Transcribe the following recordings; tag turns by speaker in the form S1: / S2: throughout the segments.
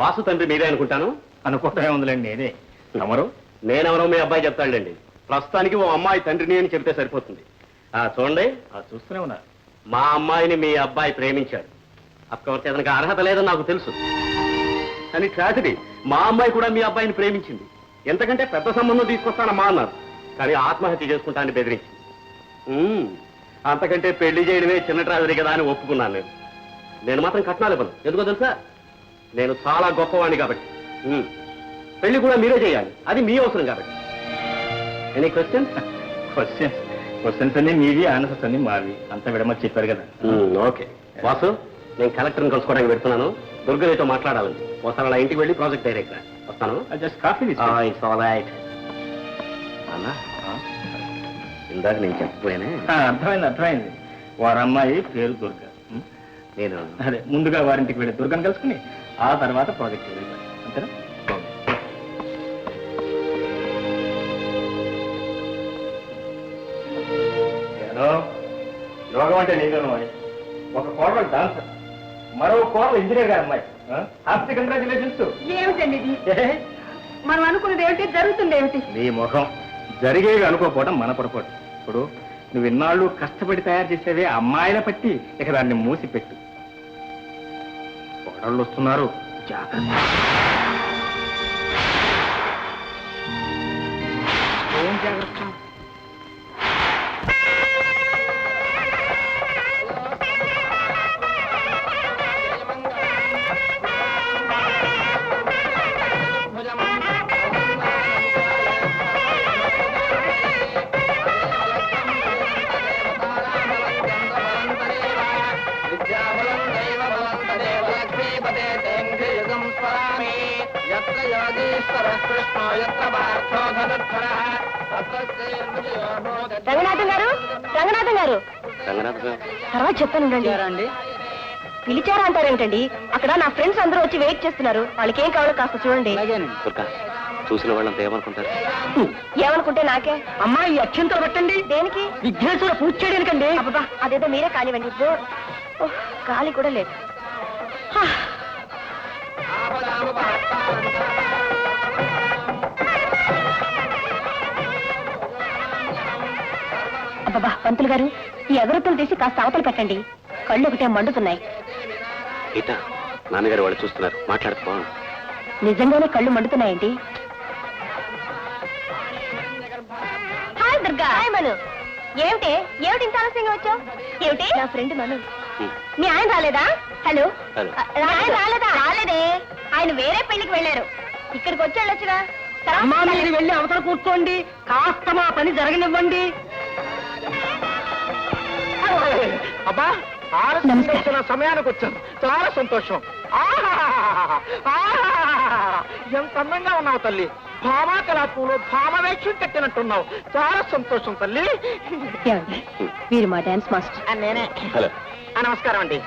S1: వాసు తండ్రి మీరే అనుకుంటాను.
S2: అనుకోవటమే ఉందిలేండి. నేనే. తమరు?
S1: నేనెవరో మీ అబ్బాయి చెప్తాడులేండి. ప్రస్తుతానికి ఓ అమ్మాయి తండ్రిని అని చెప్తే సరిపోతుంది. చూడండి,
S2: చూస్తూనే ఉన్నా.
S1: మా అమ్మాయిని మీ అబ్బాయి ప్రేమించాడు. అఫ్కోర్స్ అతనికి అర్హత లేదని నాకు తెలుసు. కానీ ట్రాజడీ, మా అమ్మాయి కూడా మీ అబ్బాయిని ప్రేమించింది. ఎంతకంటే పెద్ద సంబంధం తీసుకొస్తానమ్మా అన్నారు. కానీ ఆత్మహత్య చేసుకుంటానని బెదిరించింది. అంతకంటే పెళ్లి చేయడమే చిన్న ట్రాజడీ కదా అని ఒప్పుకున్నాను. నేను మాత్రం కట్నాలు ఇవ్వను. ఎందుకో తెలుసా? నేను చాలా గొప్పవాణ్ణి కాబట్టి. పెళ్లి కూడా మీరే చేయాలి. అది మీ అవసరం కాబట్టి. Any questions?
S2: క్వశ్చన్స్ అన్ని మీవి, ఆన్సర్స్ అన్ని మావి. అంతా విడమని చెప్పారు కదా.
S1: ఓకే వాసు, నేను కలెక్టర్ని కలుసుకోవడానికి పెడుతున్నాను. దుర్గతో మాట్లాడాలండి. ఒకసారి అలా ఇంటికి వెళ్ళి ప్రాజెక్ట్ డైరెక్టర్ వస్తాను.
S2: Just coffee.
S1: It's all right. అన్నా, ఇందాక నేను చెప్పపోయానే.
S2: అర్థమైంది. వారి అమ్మాయి పేరు దుర్గ.
S1: నేను
S2: అదే ముందుగా వారింటికి వెళ్ళి దుర్గను కలుసుకుని ఆ తర్వాత ప్రాజెక్ట్ వెళ్ళిపోయాను. అంతేనా? యోగం అంటే నీకు ఒక కోడలు డాన్సర్, మరో కోడలు ఇంజనీర్ గారు అమ్మాయి. Happy congratulations.
S3: ఏమిటండి ఇది? మనం అనుకున్నది ఏమిటి, జరుగుతుంది ఏమిటి?
S2: నీ ముఖం. జరిగేవి అనుకోకపోవడం మన పొరపాటు. ఇప్పుడు నువ్వు ఇన్నాళ్ళు కష్టపడి తయారు చేసేవే అమ్మాయిల పట్టి ఇక దాన్ని మూసిపెట్టు. కోడళ్ళు వస్తున్నారు, జాగ్రత్త.
S3: ఏం జాగ్రత్త? రంగనాథం గారు, రంగనాథం గారు, తర్వాత చెప్తాను. పిలిచారా అంటారేంటండి? అక్కడ నా ఫ్రెండ్స్ అందరూ వచ్చి వెయిట్ చేస్తున్నారు. వాళ్ళకి ఏం కావాలో కాస్త చూడండి.
S1: చూసిన వాళ్ళంతా ఏమనుకుంటారు?
S3: ఏమనుకుంటే నాకే.
S4: అమ్మా, ఈ అక్షంతలు పెట్టండి.
S3: దేనికి?
S4: విఘ్నేశ్వర పూజ చేయడానికండి.
S3: అబ్బా, అదేదో మీరే కానివ్వండి. గాలి కూడా లేదు. అబ్బా, పంతులు గారు, ఈ అగరత్తులు తీసి కాస్త అవతలు పెట్టండి. కళ్ళు ఒకటే మండుతున్నాయి.
S1: నాన్నగారు వాళ్ళు చూస్తున్నారు, మాట్లాడుకో.
S3: నిజంగానే కళ్ళు మండుతున్నాయండి. హాయ్ దుర్గా. హాయ్ మను. ఏమిటి ఇంత ఆలస్యంగా వచ్చావు? ఏమిటి? నా ఫ్రెండ్ మను. మీ ఆయన రాలేదా? హలో. ఆయన రాలేదే. ఆయన వేరే పెళ్లికి వెళ్ళారు. ఇక్కడికి వచ్చి వెళ్ళొచ్చుగా.
S4: అమ్మా, మీరు వెళ్ళి అవతల కూర్చోండి. కాస్త మా పని జరగనివ్వండి. అబ్బా, ఆలస్యం సమయానికి వచ్చాను. చాలా సంతోషం. ఎంత అందంగా ఉన్నావు తల్లి. భామా కళాపూలో భామవేక్షం కట్టినట్టున్నావు. చాలా సంతోషం తల్లి.
S3: వీరు మా డాన్స్ మాస్టర్.
S4: నేనే. నమస్కారం అండి.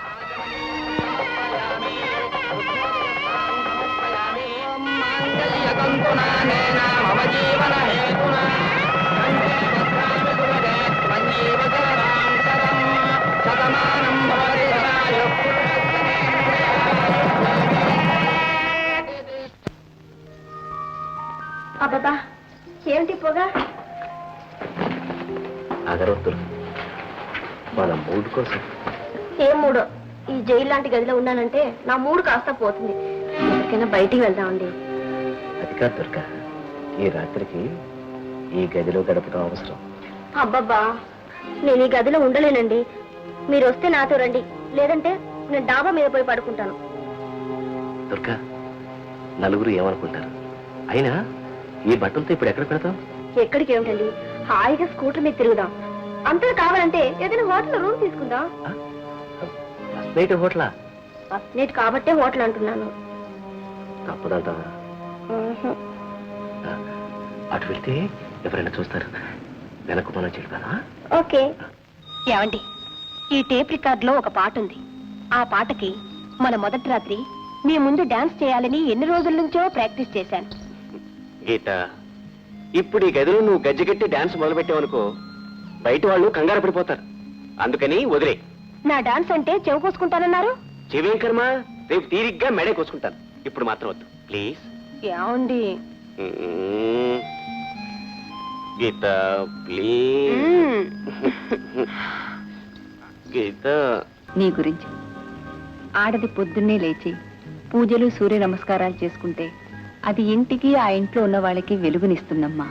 S3: అబ్బా, ఏమిటి పొగా?
S1: అగరొత్తులు మన మూడు కోసం.
S3: ఏం మూడో? ఈ జైలు లాంటి గదిలో ఉన్నానంటే నా మూడు కాస్త పోతుంది. ఎక్కడికైనా బయటికి వెళ్దామండి.
S1: అది కాదు దుర్గ, ఈ రాత్రికి ఈ గదిలో గడపడం అవసరం.
S3: అబ్బబ్బా, నేను ఈ గదిలో ఉండలేనండి. మీరు వస్తే నాతో రండి, లేదంటే నేను డాబా మీద పోయి పడుకుంటాను.
S1: దుర్గ, నలుగురు ఏమనుకుంటారు? అయినా ఈ బట్టలతో ఇప్పుడు ఎక్కడ పెడతాం?
S3: ఎక్కడికి ఏమిటండి, హాయిగా స్కూటర్ మీద తిరుగుదాం. అంతా కావాలంటే ఏదైనా హోటల్ రూమ్ తీసుకుందాం.
S1: ఫస్ట్ నైట్ హోటలా?
S3: ఫస్ట్ నైట్ కాబట్టే హోటల్ అంటున్నాను.
S1: తప్పదంటావా? అటు వెళ్తే ఎవరైనా చూస్తారు. వెనక్కు మనం చెప్తానా?
S3: ఓకే. ఏమండి, ఈ టేప్ రికార్డ్ లో ఒక పాట ఉంది. ఆ పాటకి మన మొదటి రాత్రి మీ ముందు డాన్స్ చేయాలని ఎన్ని రోజుల నుంచో ప్రాక్టీస్ చేశాను.
S1: గీత, ఇప్పుడు ఈ గదిలో నువ్వు గజ్జగట్టి డాన్స్ మొదలుపెట్టావనుకో, బయట వాళ్ళు కంగారు పడిపోతారు. అందుకని వదిలే.
S3: నా డాన్స్ అంటే చెవి కోసుకుంటానన్నారు.
S1: చెవేం కర్మ, రేపు తీరిగ్గా మెడే కోసుకుంటాను. ఇప్పుడు మాత్రం వద్దు ప్లీజ్.
S3: ఏమండి
S1: గీత ప్లీజ్. గీత
S5: నీ గురించి ఆడది పొద్దున్నే లేచి పూజలు సూర్య నమస్కారాలు చేసుకుంటే అది ఇంటికి ఆ ఇంట్లో ఉన్న వాళ్ళకి వెలుగునిస్తుందమ్మా.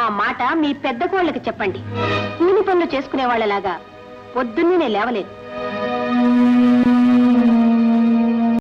S3: ఆ మాట మీ పెద్ద కోళ్ళకి చెప్పండి. కూలి పనులు చేసుకునే వాళ్ళలాగా పొద్దున్నే లేవలేదు.